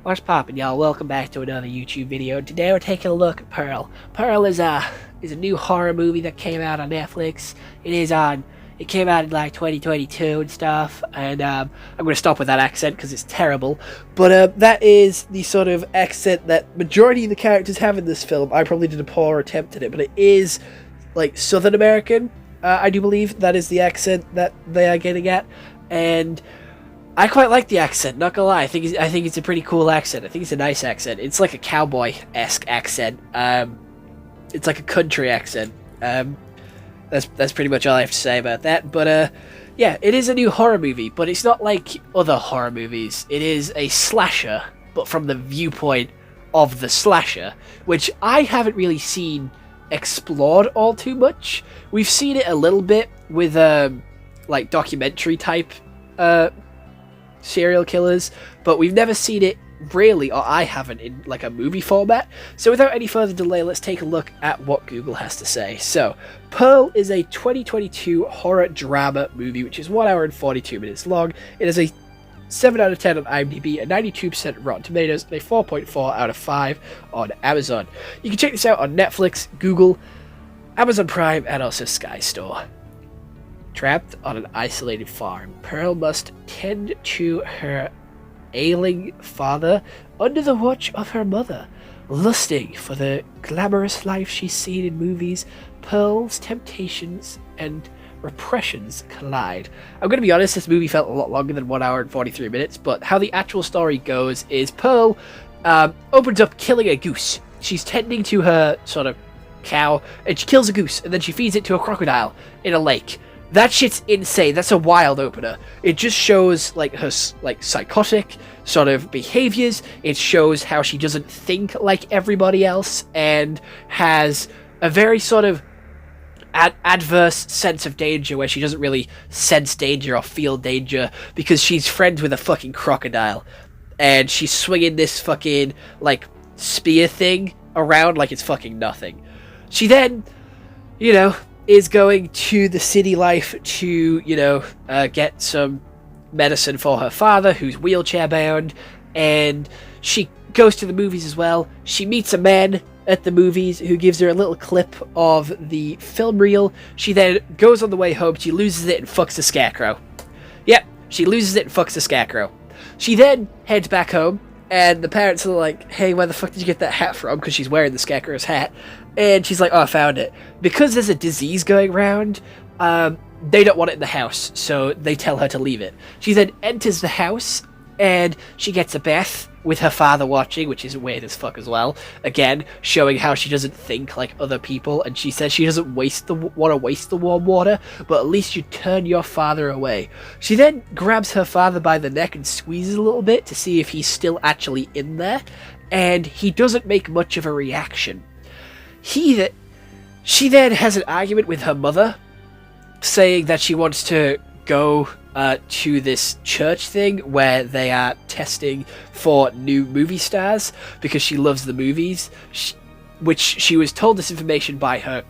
What's poppin', y'all? Welcome back to another YouTube video. Today we're taking a look at Pearl. Pearl is a new horror movie that came out on Netflix. It came out in like 2022 and stuff. And I'm gonna stop with that accent because it's terrible. But that is the sort of accent that majority of the characters have in this film. I probably did a poor attempt at it, but it is like Southern American. I do believe that is the accent that they are getting at, and I quite like the accent, not gonna lie. I think it's a pretty cool accent. I think it's a nice accent. It's like a cowboy-esque accent. It's like a country accent. That's pretty much all I have to say about that. But yeah, it is a new horror movie, but it's not like other horror movies. It is a slasher, but from the viewpoint of the slasher, which I haven't really seen explored all too much. We've seen it a little bit with like documentary type serial killers, but we've never seen it really, or I haven't, in like a movie format. So without any further delay, let's take a look at what Google has to say. So Pearl is a 2022 horror drama movie which is 1 hour and 42 minutes long. It is a 7 out of 10 on IMDb, a 92% Rotten Tomatoes, and a 4.4 out of 5 on Amazon. You can check this out on Netflix, Google, Amazon Prime, and also Sky Store. Trapped on an isolated farm, Pearl must tend to her ailing father under the watch of her mother. Lusting for the glamorous life she's seen in movies, Pearl's temptations and repressions collide. I'm going to be honest, this movie felt a lot longer than 1 hour and 43 minutes, but how the actual story goes is Pearl opens up killing a goose. She's tending to her sort of cow, and she kills a goose, and then she feeds it to a crocodile in a lake. That shit's insane. That's a wild opener. It just shows like her like psychotic sort of behaviors. It shows how she doesn't think like everybody else and has a very sort of adverse sense of danger where she doesn't really sense danger or feel danger because she's friends with a fucking crocodile, and she's swinging this fucking like spear thing around like it's fucking nothing. She then, is going to the city life to, get some medicine for her father, who's wheelchair bound, and she goes to the movies as well. She meets a man at the movies who gives her a little clip of the film reel. She then goes on the way home, she loses it and fucks the scarecrow. Yep, she loses it and fucks the scarecrow. She then heads back home, and the parents are like, hey, where the fuck did you get that hat from? Because she's wearing the scarecrow's hat. And she's like, oh, I found it. Because there's a disease going around, they don't want it in the house, so they tell her to leave it. She then enters the house, and she gets a bath with her father watching, which is weird as fuck as well. Again, showing how she doesn't think like other people, and she says she doesn't want to waste the warm water, but at least you turn your father away. She then grabs her father by the neck and squeezes a little bit to see if he's still actually in there, and he doesn't make much of a reaction. She then has an argument with her mother, saying that she wants to go to this church thing where they are testing for new movie stars because she loves the movies, which she was told this information by her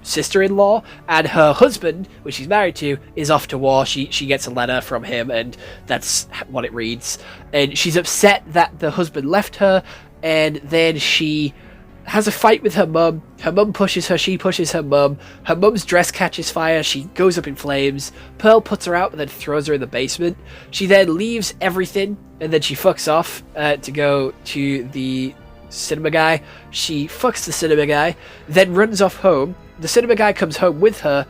sister-in-law, and her husband, which she's married to, is off to war. She gets a letter from him, and that's what it reads, and she's upset that the husband left her, and then she has a fight with her mum. Her mum pushes her, she pushes her mum. Her mum's dress catches fire, she goes up in flames. Pearl puts her out and then throws her in the basement. She then leaves everything, and then she fucks off to go to the cinema guy. She fucks the cinema guy, then runs off home. The cinema guy comes home with her.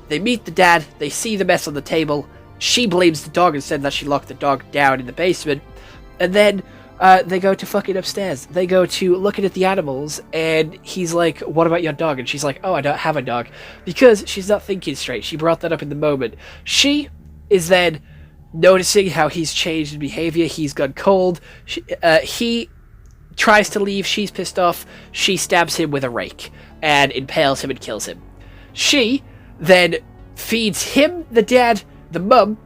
They meet the dad, they see the mess on the table. She blames the dog and said that she locked the dog down in the basement. And then they go to fucking upstairs. They go to looking at the animals, and he's like, what about your dog? And she's like, oh, I don't have a dog. Because she's not thinking straight. She brought that up in the moment. She is then noticing how he's changed in behavior. He's gone cold. He tries to leave. She's pissed off. She stabs him with a rake and impales him and kills him. She then feeds him, the dad, the mum,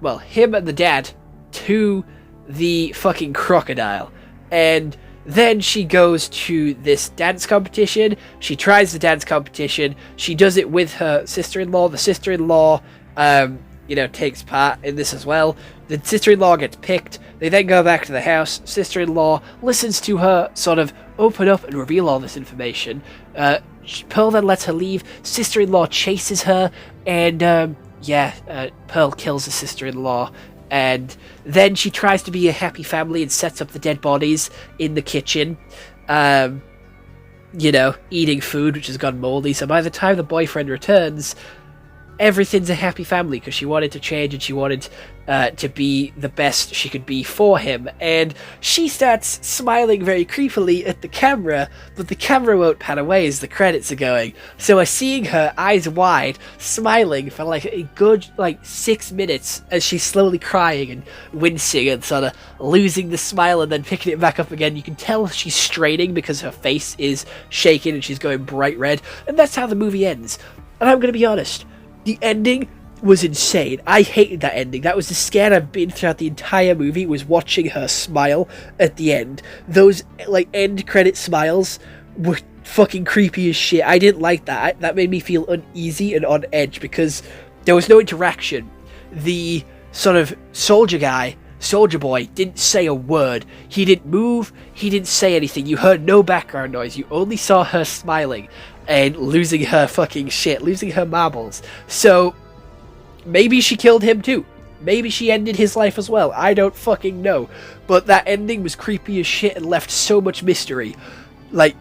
well, him and the dad, to the fucking crocodile, and then she goes to this dance competition. She tries the dance competition. She does it with her sister-in-law. The sister-in-law takes part in this as well. The sister-in-law gets picked. They then go back to the house. Sister-in-law listens to her sort of open up and reveal all this information. Pearl then lets her leave. Sister-in-law chases her, and Pearl kills the sister-in-law. And then she tries to be a happy family and sets up the dead bodies in the kitchen. Eating food which has gone moldy. So by the time the boyfriend returns, everything's a happy family because she wanted to change and she wanted to be the best she could be for him. And she starts smiling very creepily at the camera, but the camera won't pan away as the credits are going. So we're seeing her eyes wide, smiling for like a good 6 minutes as she's slowly crying and wincing and sort of losing the smile and then picking it back up again. You can tell she's straining because her face is shaking and she's going bright red. And that's how the movie ends. And I'm going to be honest, the ending was insane. I hated that ending. That was the scare I've been throughout the entire movie, was watching her smile at the end. Those, end credit smiles were fucking creepy as shit. I didn't like that. That made me feel uneasy and on edge because there was no interaction. The sort of soldier boy, didn't say a word. He didn't move. He didn't say anything. You heard no background noise. You only saw her smiling and losing her fucking shit, losing her marbles. So maybe she killed him too. Maybe she ended his life as well. I don't fucking know. But that ending was creepy as shit and left so much mystery.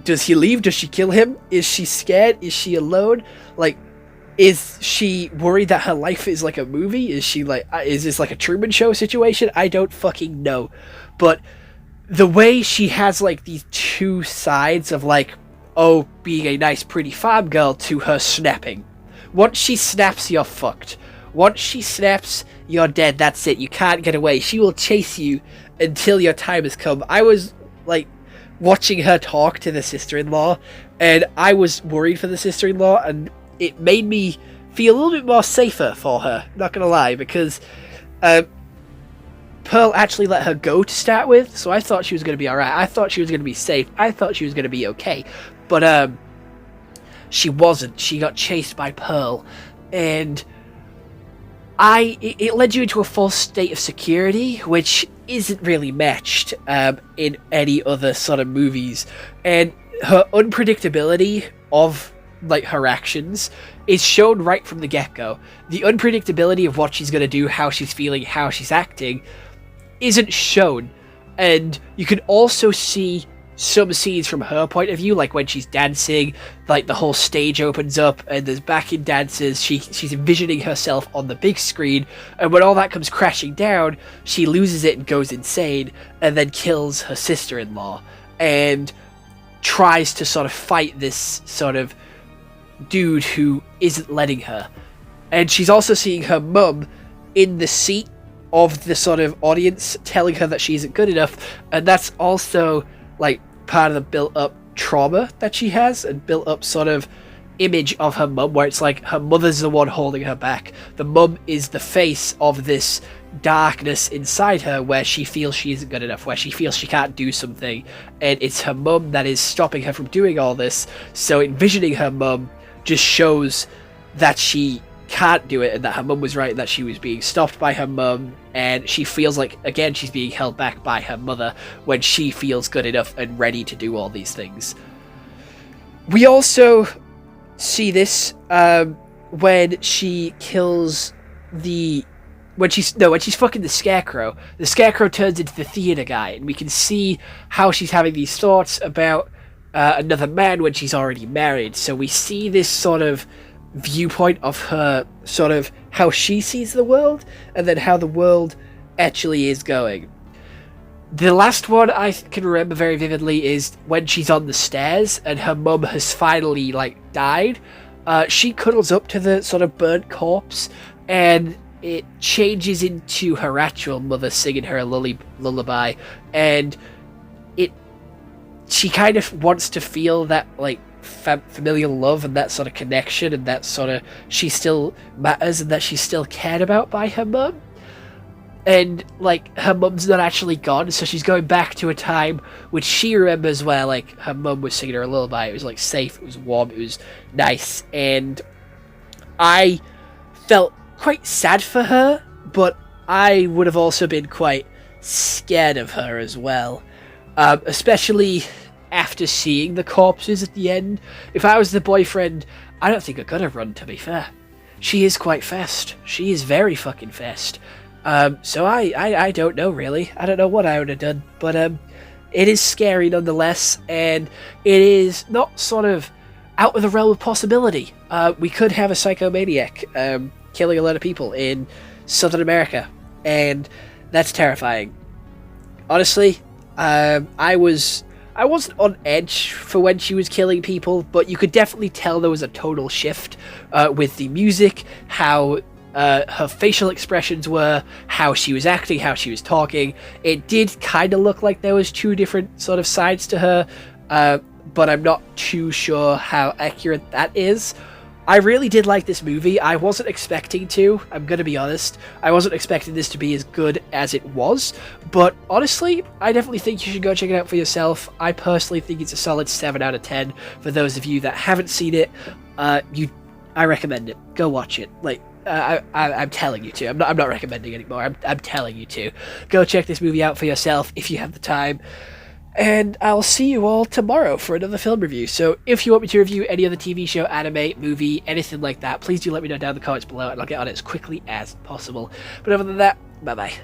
Does he leave? Does she kill him? Is she scared? Is she alone? Is she worried that her life is like a movie? Is she is this like a Truman Show situation? I don't fucking know. But the way she has these two sides of being a nice pretty farm girl to her snapping. Once she snaps, you're fucked. Once she snaps, you're dead. That's it. You can't get away. She will chase you until your time has come. I was watching her talk to the sister-in-law, and I was worried for the sister-in-law, and it made me feel a little bit more safer for her, not gonna lie, because Pearl actually let her go to start with, so I thought she was going to be alright. I thought she was going to be safe. I thought she was going to be okay. But she wasn't. She got chased by Pearl, and it led you into a false state of security, which isn't really matched in any other sort of movies. And her unpredictability of her actions is shown right from the get-go. The unpredictability of what she's going to do, how she's feeling, how she's acting isn't shown. And you can also see some scenes from her point of view, like when she's dancing, the whole stage opens up and there's backing dancers, she's envisioning herself on the big screen, and when all that comes crashing down, she loses it and goes insane, and then kills her sister-in-law, and tries to sort of fight this sort of dude who isn't letting her. And she's also seeing her mum in the seat of the sort of audience telling her that she isn't good enough, and that's also part of the built-up trauma that she has and built-up sort of image of her mum, where it's her mother's the one holding her back. The mum is the face of this darkness inside her where she feels she isn't good enough, where she feels she can't do something, and it's her mum that is stopping her from doing all this. So envisioning her mum just shows that she can't do it and that her mum was right, that she was being stopped by her mum, and she feels again, she's being held back by her mother when she feels good enough and ready to do all these things. We also see this when she kills when she's fucking the Scarecrow. The Scarecrow turns into the theater guy, and we can see how she's having these thoughts about another man when she's already married. So we see this sort of viewpoint of her, sort of how she sees the world, and then how the world actually is going. The last one I can remember very vividly is when she's on the stairs and her mum has finally died. She cuddles up to the sort of burnt corpse, and it changes into her actual mother singing her a lullaby, and she kind of wants to feel that familial love and that sort of connection, and that sort of she still matters and that she's still cared about by her mum. And her mum's not actually gone, so she's going back to a time which she remembers where her mum was singing her a lullaby. It was safe, it was warm, it was nice, and I felt quite sad for her, but I would have also been quite scared of her as well. Especially after seeing the corpses at the end. If I was the boyfriend, I don't think I could have run, to be fair. She is quite fast. She is very fucking fast. So I don't know, really. I don't know what I would have done. But it is scary nonetheless, and it is not sort of out of the realm of possibility. We could have a psychomaniac killing a lot of people in Southern America, and that's terrifying. Honestly, I wasn't on edge for when she was killing people, but you could definitely tell there was a tonal shift with the music, how her facial expressions were, how she was acting, how she was talking. It did kind of look like there was two different sort of sides to her, but I'm not too sure how accurate that is. I really did like this movie. I wasn't expecting to, I'm gonna be honest. I wasn't expecting this to be as good as it was, but honestly, I definitely think you should go check it out for yourself. I personally think it's a solid 7 out of 10 for those of you that haven't seen it. I recommend it. Go watch it. Like, I'm telling you to. I'm not recommending anymore. I'm telling you to. Go check this movie out for yourself if you have the time. And I'll see you all tomorrow for another film review. So if you want me to review any other TV show, anime, movie, anything like that, please do let me know down in the comments below, and I'll get on it as quickly as possible. But other than that, bye-bye.